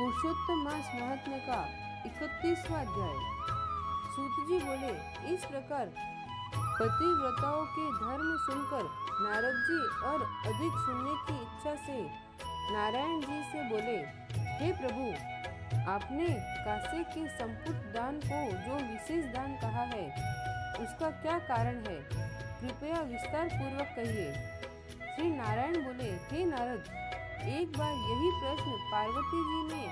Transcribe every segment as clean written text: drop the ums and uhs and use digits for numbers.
पुरुषोत्तम मास महात्म्य का 31वां अध्याय। सूत जी बोले, इस प्रकार पतिव्रताओं के धर्म सुनकर नारद जी और अधिक सुनने की इच्छा से नारायण जी से बोले, हे प्रभु, आपने कासे के संपुट दान को जो विशेष दान कहा है उसका क्या कारण है, कृपया विस्तार पूर्वक कहिए। श्री नारायण बोले, हे नारद, एक बार यही प्रश्न पार्वती जी ने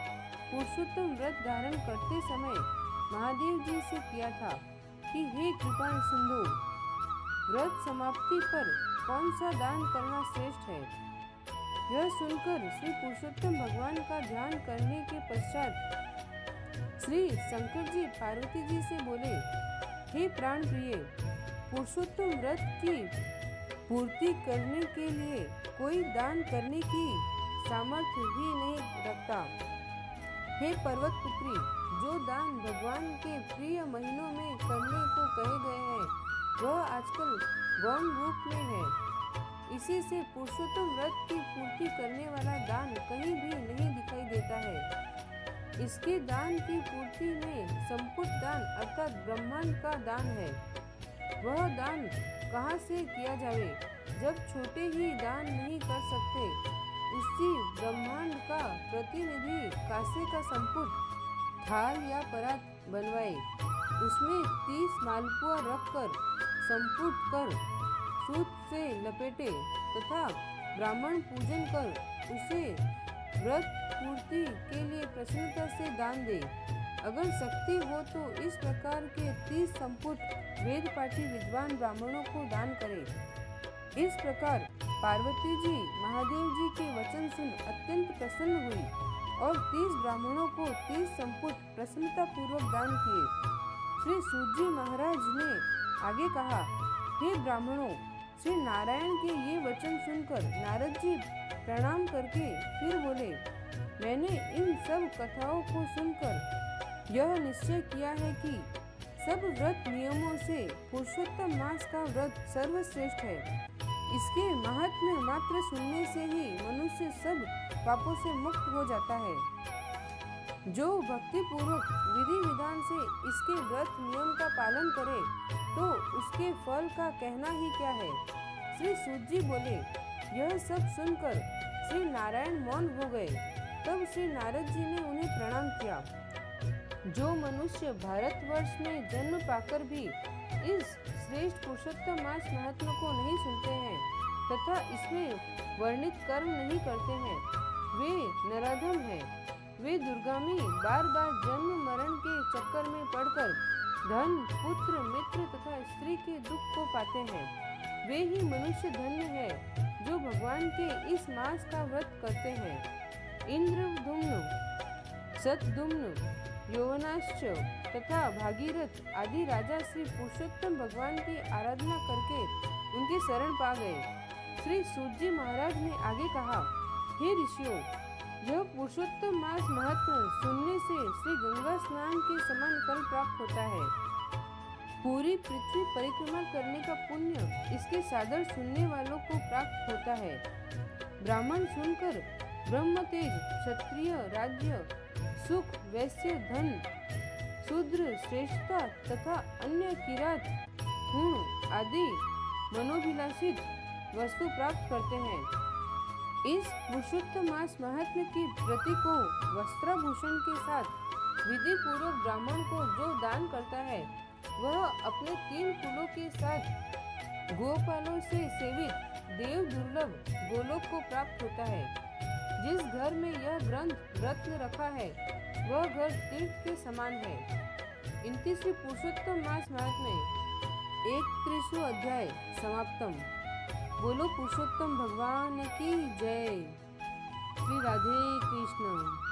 पुरुषोत्तम व्रत धारण करते समय महादेव जी से किया था कि हे कृपा सिंधु, व्रत समाप्ति पर कौन सा दान करना श्रेष्ठ है। यह सुनकर श्री पुरुषोत्तम भगवान का ध्यान करने के पश्चात श्री शंकर जी पार्वती जी से बोले, हे प्राण प्रिय, पुरुषोत्तम व्रत की पूर्ति करने के लिए कोई दान करने की सामर्थ्य ही नहीं रखता। हे पर्वत पुत्री, जो दान भगवान के प्रिय महीनों में करने को कहे गए हैं वह आजकल गौण रूप में है। इसी से पुरुषोत्तम व्रत की पूर्ति करने वाला दान कहीं भी नहीं दिखाई देता है। इसके दान की पूर्ति में संपुट दान अर्थात ब्रह्मांड का दान है। वह दान कहाँ से किया जावे, जब छोटे ही दान नहीं कर सकते। उसी ब्रह्मांड का प्रतिनिधि कासे का संपुट थाल या परात बनवाए, उसमें 30 मालपुआ रखकर संपुट कर सूत से लपेटे तथा ब्राह्मण पूजन कर उसे व्रत पूर्ति के लिए प्रसन्नता से दान दे। अगर शक्ति हो तो इस प्रकार के 30 संपुट वेद पाठी विद्वान ब्राह्मणों को दान करे। इस प्रकार पार्वती जी महादेव जी के वचन सुन अत्यंत प्रसन्न हुई और 30 ब्राह्मणों को 30 संपुट प्रसन्नता पूर्वक दान किए। श्री सूत जी महाराज ने आगे कहा, हे ब्राह्मणों, श्री नारायण के ये वचन सुनकर नारद जी प्रणाम करके फिर बोले, मैंने इन सब कथाओं को सुनकर यह निश्चय किया है कि सब व्रत नियमों से पुरुषोत्तम मास का व्रत सर्वश्रेष्ठ है। इसके महात्म्य मात्र सुनने से ही मनुष्य सब पापों से मुक्त हो जाता है। जो भक्ति पूर्वक विधि विधान से इसके व्रत नियम का पालन करे तो उसके फल का कहना ही क्या है। श्री सूत जी बोले, यह सब सुनकर श्री नारायण मौन हो गए। तब श्री नारद जी ने उन्हें प्रणाम किया। जो मनुष्य भारतवर्ष में जन्म पाकर भी इस श्रेष्ठ पुरुषोत्तम मास महात्म्य को नहीं सुनते हैं तथा इसमें वर्णित कर्म नहीं करते हैं, वे नराधम हैं। वे दुर्गामी बार बार जन्म मरण के चक्कर में पड़कर धन, पुत्र, मित्र तथा स्त्री के दुख को पाते हैं। वे ही मनुष्य धन्य है जो भगवान के इस मास का व्रत करते हैं। इंद्रदुम्न, सतदुम्न, यौवनाश्च तथा भागीरथ आदि राजा श्री पुरुषोत्तम भगवान की आराधना करके उनके शरण पा गए। श्री सूत जी महाराज ने आगे कहा, हे ऋषियों, यह पुरुषोत्तम मास महात्म्य सुनने से श्री गंगा स्नान के समान फल प्राप्त होता है। पूरी पृथ्वी परिक्रमा करने का पुण्य इसके सादर सुनने वालों को प्राप्त होता है। ब्राह्मण सुनकर ब्रह्म तेज, क्षत्रिय राज्य, सुख, वैश्य धन, शूद्र श्रेष्ठता तथा अन्य किरात, गुण आदि मनोभिलाषित वस्तु प्राप्त करते हैं। इस पुरुषोत्तम मास महात्म्य की प्रति को वस्त्राभूषण के साथ विधि पूर्वक ब्राह्मण को जो दान करता है वह अपने 3 कुलों के साथ गोपालों से सेवित देव दुर्लभ गोलोक को प्राप्त होता है। जिस घर में यह ग्रंथ रत्न रखा है वह घर तीर्थ के समान है। 29वीं पुरुषोत्तम मास महात्म्य 31वां अध्याय समाप्तम। बोलो पुरुषोत्तम भगवान की जय। श्री राधे कृष्ण।